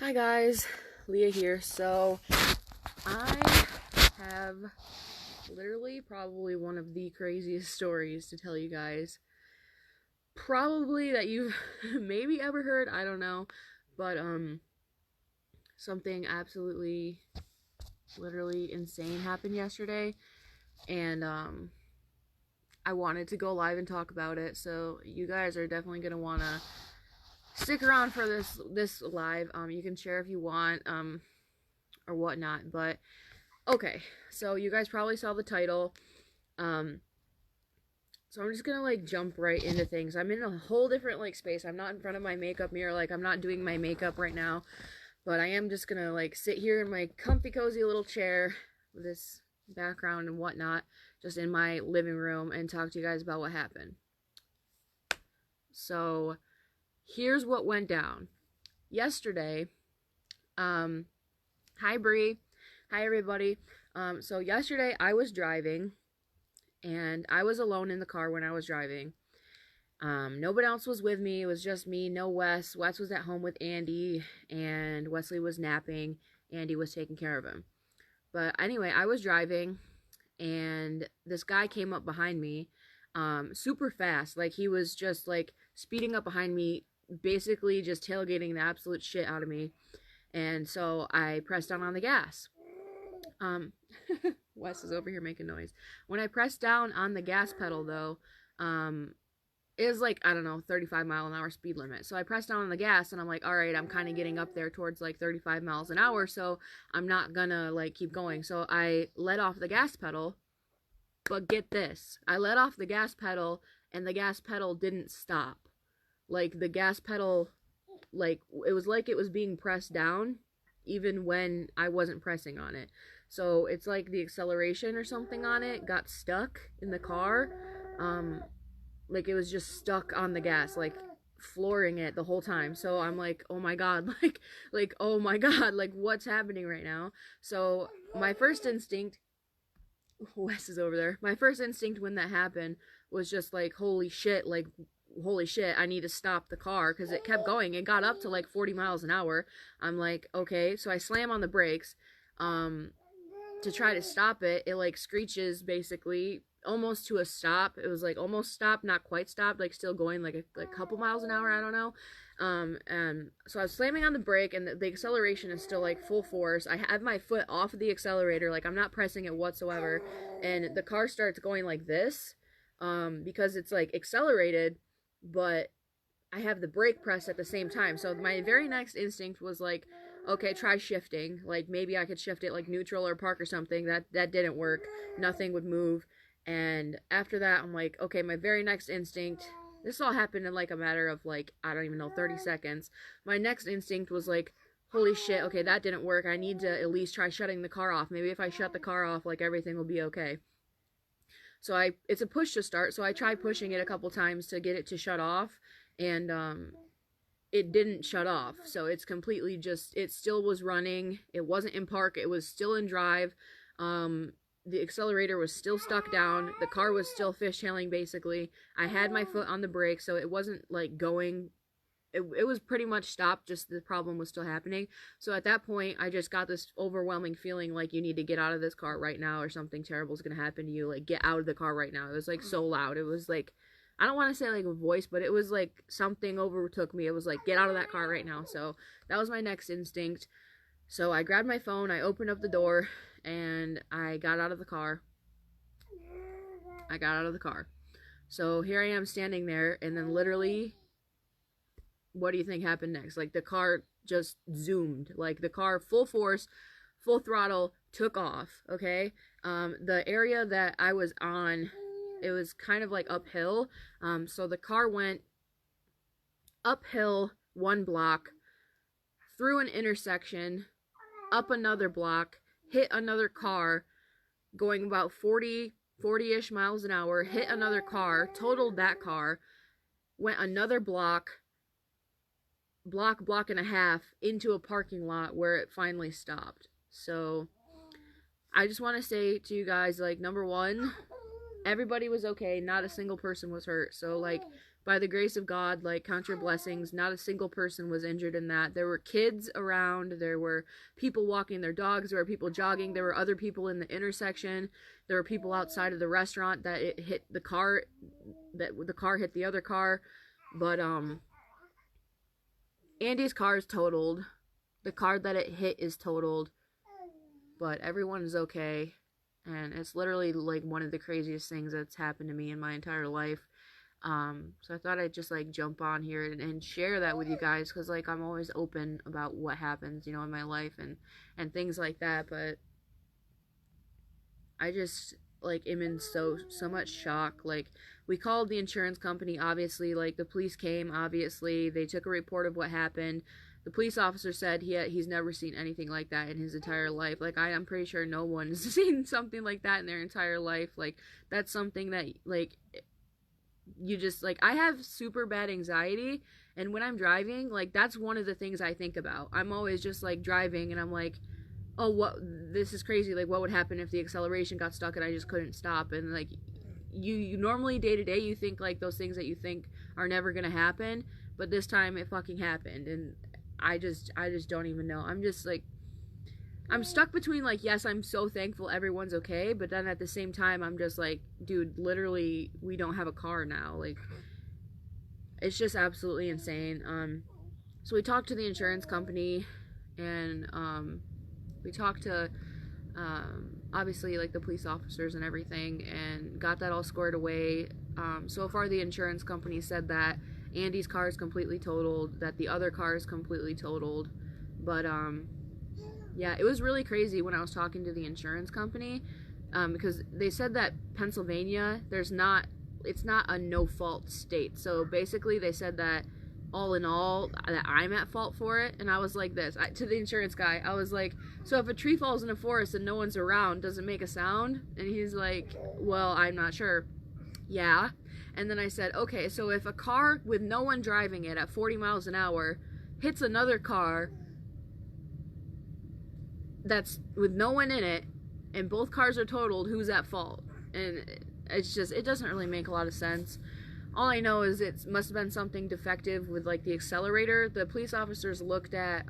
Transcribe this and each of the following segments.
Hi guys, Leah here. So I have literally probably one of the craziest stories to tell you guys. Probably that you've maybe ever heard, I don't know. But something absolutely literally insane happened yesterday, and I wanted to go live and talk about it. So you guys are definitely going to want to stick around for this live. You can share if you want or whatnot, but okay, so you guys probably saw the title. Um, so I'm just gonna like jump right into things. I'm in a whole different like space. I'm not in front of my makeup mirror, like I'm not doing my makeup right now, but I am just gonna like sit here in my comfy cozy little chair with this background and whatnot, just in my living room and talk to you guys about what happened. So here's what went down. Yesterday, hi Bree. Hi everybody. So yesterday I was driving and I was alone in the car when I was driving. Nobody else was with me. It was just me, no Wes. Wes was at home with Andy, and Wesley was napping. Andy was taking care of him. But anyway, I was driving, and this guy came up behind me, super fast. Like, he was just, like, speeding up behind me, basically just tailgating the absolute shit out of me. And so I pressed down on the gas. Um, Wes is over here making noise. When I pressed down on the gas pedal, though, it was like, I don't know, 35-mile-an-hour speed limit. So I pressed down on the gas, and I'm like, all right, I'm kind of getting up there towards like 35 miles an hour, so I'm not gonna like keep going. So I let off the gas pedal, but get this, I let off the gas pedal, and the gas pedal didn't stop. Like, the gas pedal, like, it was being pressed down even when I wasn't pressing on it. So it's like the acceleration or something on it got stuck in the car. Like, it was just stuck on the gas, like flooring it the whole time. So I'm like, oh my god, like oh my god, like what's happening right now? So my first instinct, Wes is over there. My first instinct when that happened was just like, holy shit, I need to stop the car, because it kept going. It got up to like 40 miles an hour. I'm like, okay, so I slam on the brakes to try to stop it. It like screeches basically almost to a stop. It was like almost stopped, not quite stopped, like still going like a couple miles an hour, I don't know. And so I was slamming on the brake, and the acceleration is still like full force. I have my foot off of the accelerator, like I'm not pressing it whatsoever, and the car starts going like this, because it's like accelerated, but I have the brake press at the same time. So my very next instinct was like, okay, try shifting. Like, maybe I could shift it like neutral or park or something. That didn't work. Nothing would move. And after that, I'm like, okay, my very next instinct, this all happened in like a matter of like, I don't even know, 30 seconds. My next instinct was like, holy shit, okay, that didn't work. I need to at least try shutting the car off. Maybe if I shut the car off, like everything will be okay. So it's a push to start. So I tried pushing it a couple times to get it to shut off, and it didn't shut off. So it's completely just, it still was running. It wasn't in park. It was still in drive. The accelerator was still stuck down. The car was still fishtailing basically. I had my foot on the brake, so it wasn't like going. It was pretty much stopped, just the problem was still happening. So at that point, I just got this overwhelming feeling like you need to get out of this car right now, or something terrible is going to happen to you. Like, get out of the car right now. It was like so loud. It was like, I don't want to say like a voice, but it was like something overtook me. It was like, get out of that car right now. So that was my next instinct. So I grabbed my phone, I opened up the door, and I got out of the car. I got out of the car. So here I am standing there, and then literally, what do you think happened next? Like, the car just zoomed. Like, the car, full force, full throttle, took off, okay? The area that I was on, it was kind of like uphill. So the car went uphill 1 block, through an intersection, up another block, hit another car going about 40-ish miles an hour, hit another car, totaled that car, went another block and a half into a parking lot where it finally stopped. So I just want to say to you guys, like, number one, everybody was okay. Not a single person was hurt. So, like, by the grace of God, like, count your blessings, not a single person was injured in that. There were kids around, there were people walking their dogs, there were people jogging, there were other people in the intersection, there were people outside of the restaurant that it hit the car, that the car hit the other car. But Andy's car is totaled. The car that it hit is totaled, but everyone is okay. And it's literally like one of the craziest things that's happened to me in my entire life. So I thought I'd just like jump on here and share that with you guys, because like I'm always open about what happens, you know, in my life and things like that. But I just like am in so much shock. Like, we called the insurance company, obviously, like the police came, obviously they took a report of what happened. The police officer said he's never seen anything like that in his entire life. Like, I'm pretty sure no one's seen something like that in their entire life. Like, that's something that, like, you just, like, I have super bad anxiety, and when I'm driving, like, that's one of the things I think about. I'm always just, like, driving, and I'm like, oh, this is crazy. Like, what would happen if the acceleration got stuck and I just couldn't stop? And, like, you normally day to day, you think, like, those things that you think are never gonna happen, but this time it fucking happened, and I just don't even know. I'm just like, I'm stuck between, like, yes, I'm so thankful everyone's okay, but then at the same time, I'm just like, dude, literally, we don't have a car now. Like, it's just absolutely insane. So we talked to the insurance company, and we talked to obviously, like, the police officers and everything, and got that all squared away. So far, the insurance company said that Andy's car is completely totaled, that the other car is completely totaled. But yeah, it was really crazy when I was talking to the insurance company, because they said that Pennsylvania, it's not a no-fault state. So basically they said that all in all, that I'm at fault for it. And I was like this, to the insurance guy, I was like, so if a tree falls in a forest and no one's around, does it make a sound? And he's like, well, I'm not sure. Yeah. And then I said, okay, so if a car with no one driving it at 40 miles an hour hits another car that's with no one in it, and both cars are totaled, who's at fault? And it's just, it doesn't really make a lot of sense. All I know is it must have been something defective with, like, the accelerator. The police officers looked at,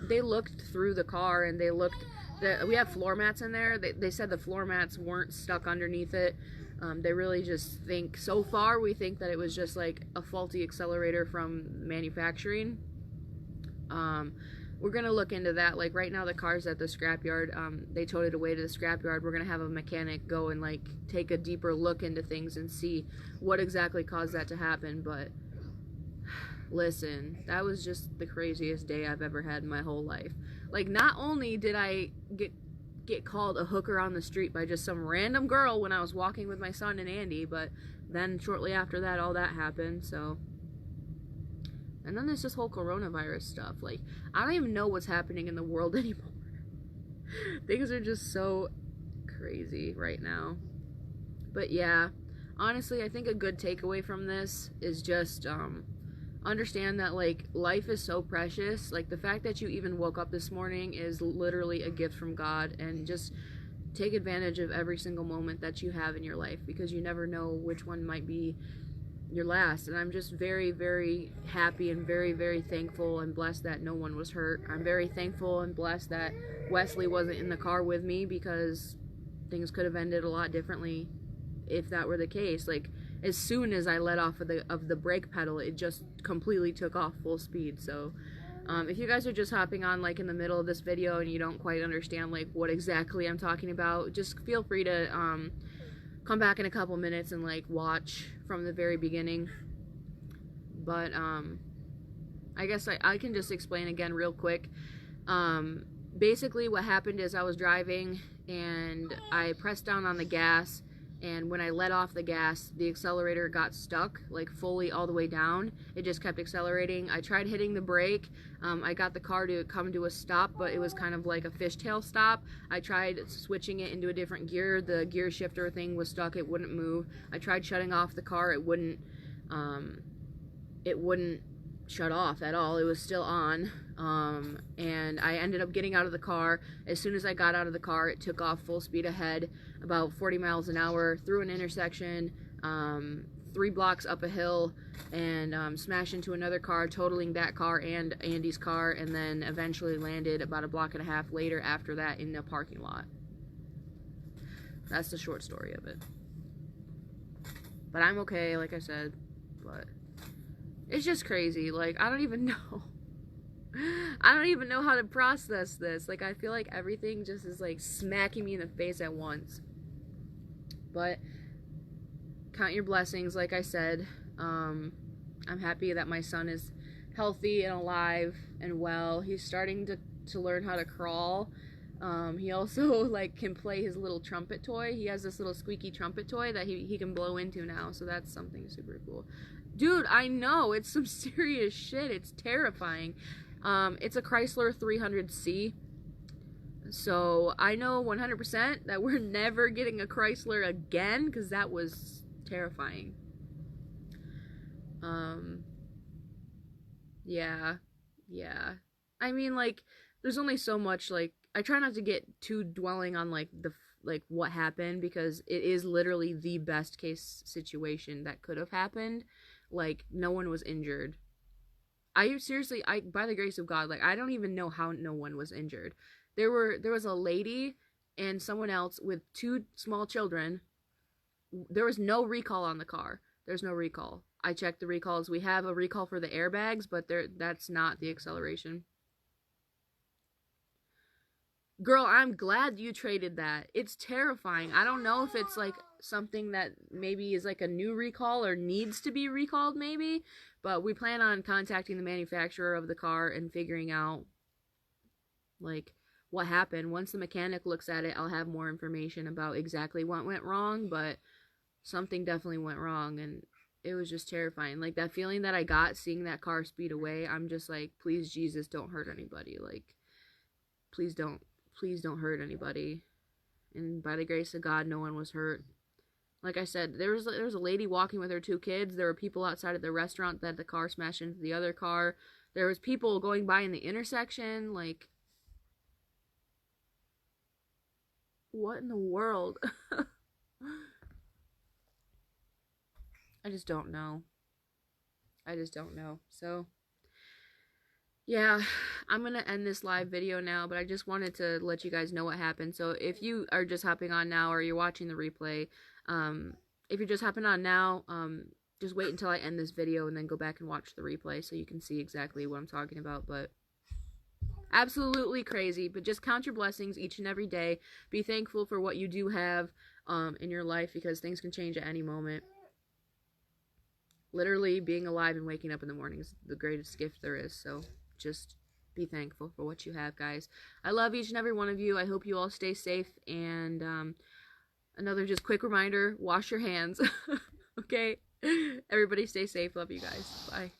they looked through the car, and they looked, we have floor mats in there. They said the floor mats weren't stuck underneath it. They really just think, so far, we think that it was just, like, a faulty accelerator from manufacturing. We're gonna look into that. Like, right now the car's at the scrapyard. They towed it away to the scrapyard. We're gonna have a mechanic go and, like, take a deeper look into things and see what exactly caused that to happen. But listen, that was just the craziest day I've ever had in my whole life. Like, not only did I get called a hooker on the street by just some random girl when I was walking with my son and Andy, but then shortly after that, all that happened. So, and then there's this whole coronavirus stuff. Like, I don't even know what's happening in the world anymore. Things are just so crazy right now. But yeah, honestly, I think a good takeaway from this is just understand that, like, life is so precious. Like, the fact that you even woke up this morning is literally a gift from God, and just take advantage of every single moment that you have in your life, because you never know which one might be your last. And I'm just very, very happy and very, very thankful and blessed that no one was hurt. I'm very thankful and blessed that Wesley wasn't in the car with me, because things could have ended a lot differently if that were the case. Like, as soon as I let off of the brake pedal, it just completely took off full speed. So if you guys are just hopping on, like, in the middle of this video and you don't quite understand, like, what exactly I'm talking about, just feel free to come back in a couple minutes and, like, watch from the very beginning. But I guess I can just explain again real quick. Basically what happened is I was driving and I pressed down on the gas, and when I let off the gas, the accelerator got stuck, like, fully all the way down. It just kept accelerating. I tried hitting the brake. I got the car to come to a stop, but it was kind of like a fishtail stop. I tried switching it into a different gear. The gear shifter thing was stuck. It wouldn't move. I tried shutting off the car. It wouldn't shut off at all. It was still on. And I ended up getting out of the car. As soon as I got out of the car, it took off full speed ahead, about 40 miles an hour, through an intersection, 3 blocks up a hill and smashed into another car, totaling that car and Andy's car, and then eventually landed about a block and a half later after that in a parking lot. That's the short story of it. But I'm okay, like I said. But it's just crazy. Like, I don't even know. I don't even know how to process this. Like, I feel like everything just is like smacking me in the face at once. But count your blessings, like I said. I'm happy that my son is healthy and alive and well. He's starting to learn how to crawl. He also like can play his little trumpet toy. He has this little squeaky trumpet toy that he can blow into now, so that's something super cool. Dude, I know, it's some serious shit. It's terrifying. It's a Chrysler 300C. So I know 100% that we're never getting a Chrysler again, because that was terrifying. Yeah. I mean, like, there's only so much, like, I try not to get too dwelling on, like, what happened, because it is literally the best case situation that could have happened. Like, no one was injured. By the grace of God, like, I don't even know how no one was injured. There was a lady and someone else with 2 small children. There was no recall on the car. There's no recall. I checked the recalls. We have a recall for the airbags, but that's not the acceleration. Girl, I'm glad you traded that. It's terrifying. I don't know if it's like something that maybe is like a new recall or needs to be recalled maybe, but we plan on contacting the manufacturer of the car and figuring out like what happened. Once the mechanic looks at it, I'll have more information about exactly what went wrong, but something definitely went wrong, and it was just terrifying. Like, that feeling that I got seeing that car speed away, I'm just like, please, Jesus, don't hurt anybody. Like, please don't hurt anybody. And by the grace of God, no one was hurt. Like I said, there was a lady walking with her 2 kids. There were people outside of the restaurant that the car smashed into the other car. There was people going by in the intersection. Like, what in the world? I just don't know. So, yeah, I'm going to end this live video now, but I just wanted to let you guys know what happened. So if you are just hopping on now or you're watching the replay, if you're just hopping on now, just wait until I end this video and then go back and watch the replay so you can see exactly what I'm talking about. But absolutely crazy, but just count your blessings each and every day. Be thankful for what you do have in your life, because things can change at any moment. Literally, being alive and waking up in the morning is the greatest gift there is, so just be thankful for what you have, guys. I love each and every one of you. I hope you all stay safe, and another just quick reminder, wash your hands. Okay? Everybody stay safe. Love you guys. Bye.